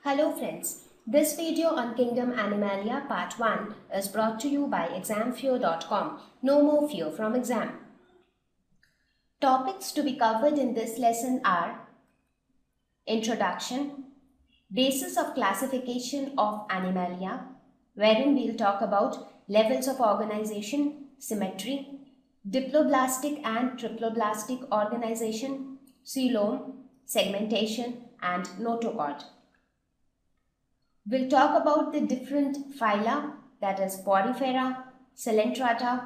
Hello friends, this video on Kingdom Animalia Part 1 is brought to you by examfear.com. No more fear from exam. Topics to be covered in this lesson are Introduction, Basis of classification of Animalia, wherein we'll talk about levels of organization, symmetry, diploblastic and triploblastic organization, coelom, segmentation and notochord. We'll talk about the different phyla, that is Porifera, Coelenterata,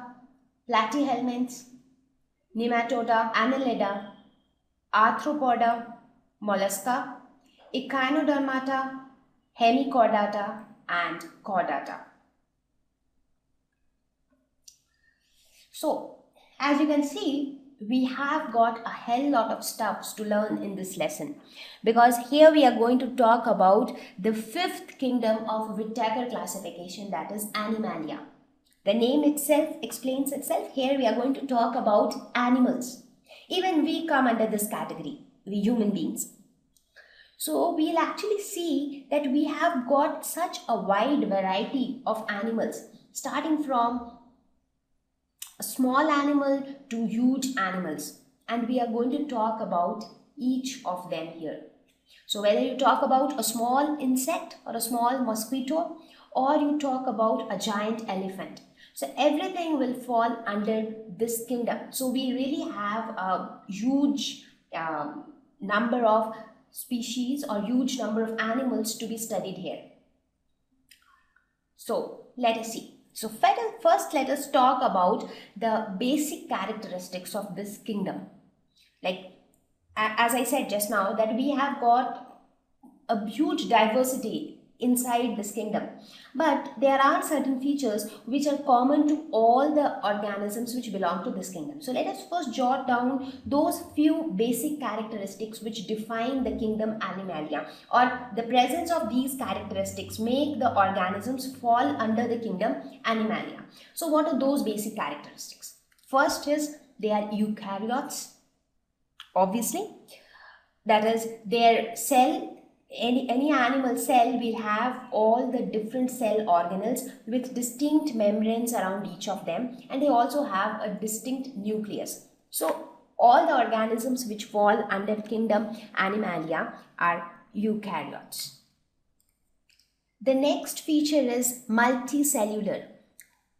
Platyhelminths, Nematoda, Annelida, Arthropoda, Mollusca, Echinodermata, Hemichordata and Chordata. So, as you can see, we have got a hell lot of stuffs to learn in this lesson, because here we are going to talk about the fifth kingdom of Whittaker classification, that is Animalia. The name itself explains itself. Here we are going to talk about animals. Even we come under this category, we human beings. So we'll actually see that we have got such a wide variety of animals, starting from a small animal to huge animals, and we are going to talk about each of them here. So whether you talk about a small insect or a small mosquito, or you talk about a giant elephant, so everything will fall under this kingdom. So we really have a huge number of species or huge number of animals to be studied here. So let us see. So first let us talk about the basic characteristics of this kingdom. Like as I said just now, that we have got a huge diversity inside this kingdom, but there are certain features which are common to all the organisms which belong to this kingdom. So let us first jot down those few basic characteristics which define the kingdom Animalia, or the presence of these characteristics make the organisms fall under the kingdom Animalia. So what are those basic characteristics? First is they are eukaryotes, obviously. That is, their cell, any animal cell will have all the different cell organelles with distinct membranes around each of them, and they also have a distinct nucleus. So all the organisms which fall under kingdom Animalia are eukaryotes. The next feature is multicellular.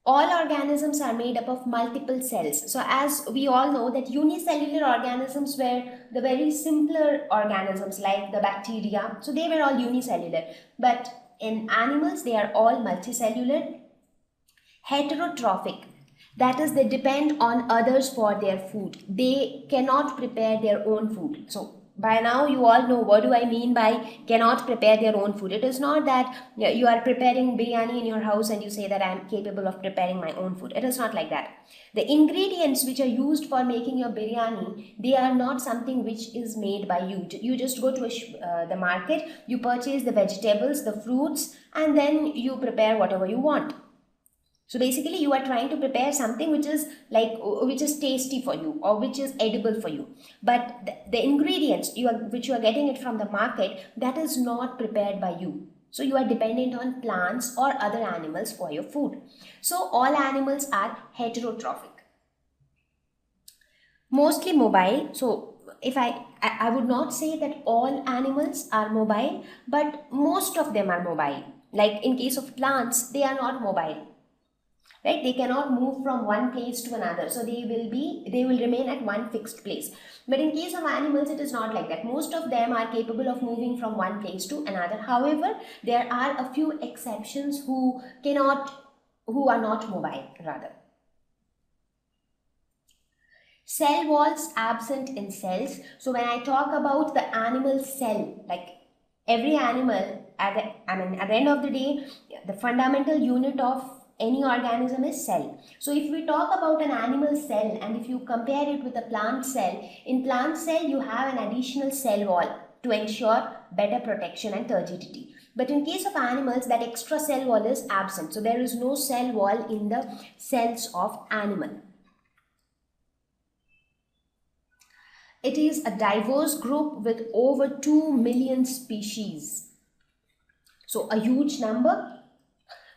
All organisms are made up of multiple cells. So as we all know that unicellular organisms were the very simpler organisms like the bacteria. So they were all unicellular. But in animals, they are all multicellular. Heterotrophic. That is, they depend on others for their food. They cannot prepare their own food. So by now you all know what do I mean by cannot prepare their own food. It is not that you are preparing biryani in your house and you say that I am capable of preparing my own food. It is not like that. The ingredients which are used for making your biryani, they are not something which is made by you. You just go to the market, you purchase the vegetables, the fruits, and then you prepare whatever you want. So basically you are trying to prepare something which is tasty for you or which is edible for you. But the ingredients which you are getting it from the market, that is not prepared by you. So you are dependent on plants or other animals for your food. So all animals are heterotrophic. Mostly mobile. So if I would not say that all animals are mobile, but most of them are mobile. Like in case of plants, they are not mobile. Right? They cannot move from one place to another. So they will remain at one fixed place. But in case of animals, it is not like that. Most of them are capable of moving from one place to another. However, there are a few exceptions who are not mobile rather. Cell walls absent in cells. So when I talk about the animal cell, like every animal at the end of the day, the fundamental unit of any organism is cell. So if we talk about an animal cell and if you compare it with a plant cell, in plant cell you have an additional cell wall to ensure better protection and turgidity. But in case of animals, that extra cell wall is absent. So there is no cell wall in the cells of animal. It is a diverse group with over 2 million species. So a huge number.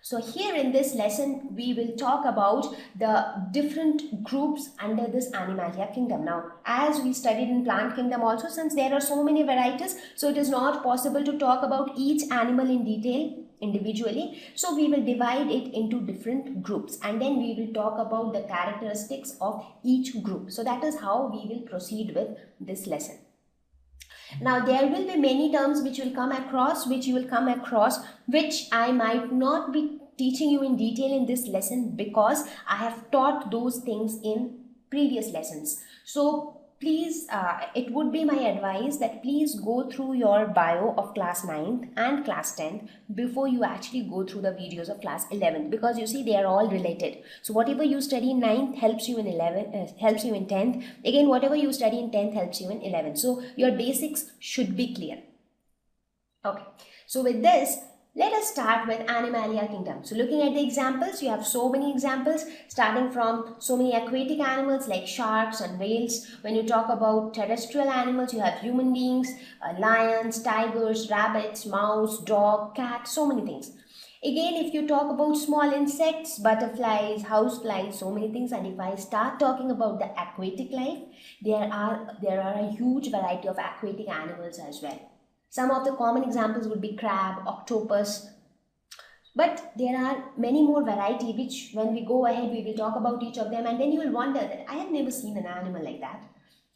So here in this lesson, we will talk about the different groups under this Animalia kingdom. Now, as we studied in plant kingdom also, since there are so many varieties, so it is not possible to talk about each animal in detail individually. So we will divide it into different groups, and then we will talk about the characteristics of each group. So that is how we will proceed with this lesson. Now there will be many terms which you will come across, which I might not be teaching you in detail in this lesson because I have taught those things in previous lessons. So please, it would be my advice that please go through your bio of class 9th and class 10th before you actually go through the videos of class 11th, because you see they are all related. So whatever you study in 9th helps you in 11th, helps you in 10th. Again, whatever you study in 10th helps you in 11th. So your basics should be clear. Okay, so with this, let us start with Animalia kingdom. So looking at the examples, you have so many examples starting from so many aquatic animals like sharks and whales. When you talk about terrestrial animals, you have human beings, lions, tigers, rabbits, mouse, dog, cat, so many things. Again, if you talk about small insects, butterflies, houseflies, so many things, and if I start talking about the aquatic life, there are a huge variety of aquatic animals as well. Some of the common examples would be crab, octopus, but there are many more variety which when we go ahead we will talk about each of them, and then you will wonder that I have never seen an animal like that.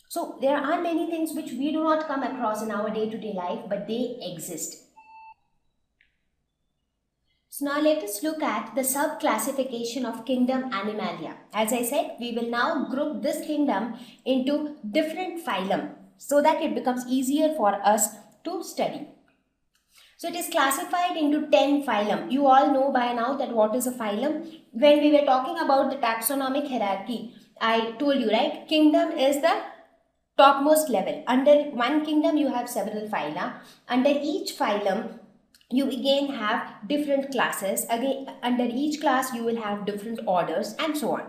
So there are many things which we do not come across in our day-to-day life, but they exist. So now let us look at the sub-classification of kingdom Animalia. As I said, we will now group this kingdom into different phylum so that it becomes easier for us to study. So it is classified into 10 phylum. You all know by now that what is a phylum. When we were talking about the taxonomic hierarchy, I told you, right? Kingdom is the topmost level. Under one kingdom you have several phyla. Under each phylum you again have different classes. Again, under each class you will have different orders and so on.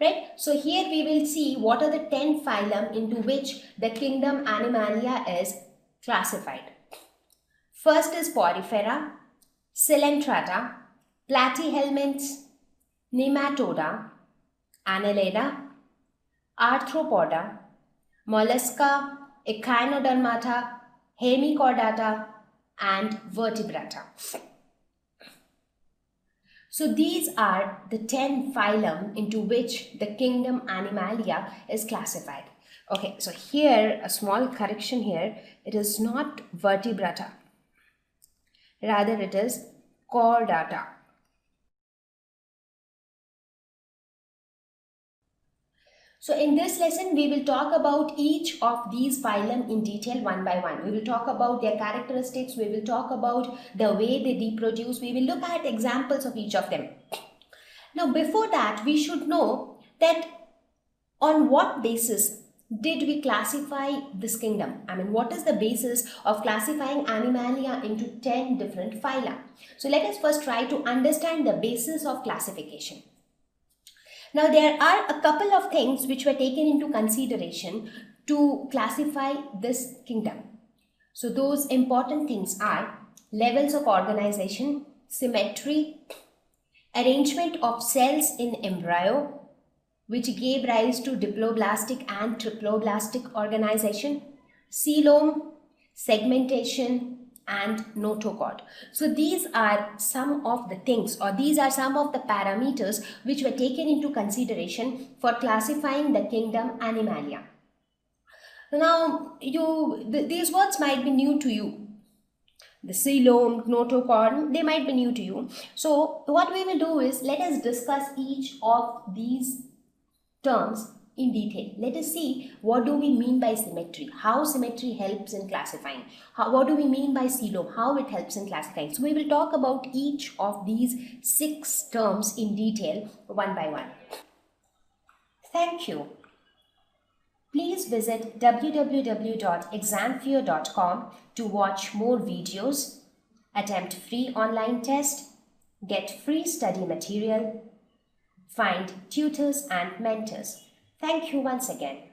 Right? So here we will see what are the 10 phylum into which the kingdom Animalia is classified. First is Porifera, Coelenterata, Platyhelminths, Nematoda, Annelida, Arthropoda, Mollusca, Echinodermata, Hemichordata, and Vertebrata. So these are the 10 phylum into which the kingdom Animalia is classified. Okay, so here a small correction here. It is not Vertebrata. Rather it is Chordata. So in this lesson, we will talk about each of these phylum in detail one by one. We will talk about their characteristics. We will talk about the way they reproduce. We will look at examples of each of them. Now before that, we should know that on what basis did we classify this kingdom? I mean, what is the basis of classifying Animalia into 10 different phyla? So let us first try to understand the basis of classification. Now there are a couple of things which were taken into consideration to classify this kingdom. So those important things are levels of organization, symmetry, arrangement of cells in embryo, which gave rise to diploblastic and triploblastic organization, coelom, segmentation, and notochord. So these are some of the things, or these are some of the parameters which were taken into consideration for classifying the kingdom Animalia. Now, these words might be new to you. The coelom, notochord, they might be new to you. So what we will do is let us discuss each of these terms in detail. Let us see what do we mean by symmetry, how symmetry helps in classifying, what do we mean by coelom, how it helps in classifying. So we will talk about each of these 6 terms in detail one by one. Thank you. Please visit www.examfear.com to watch more videos, attempt free online test, get free study material, find tutors and mentors. Thank you once again.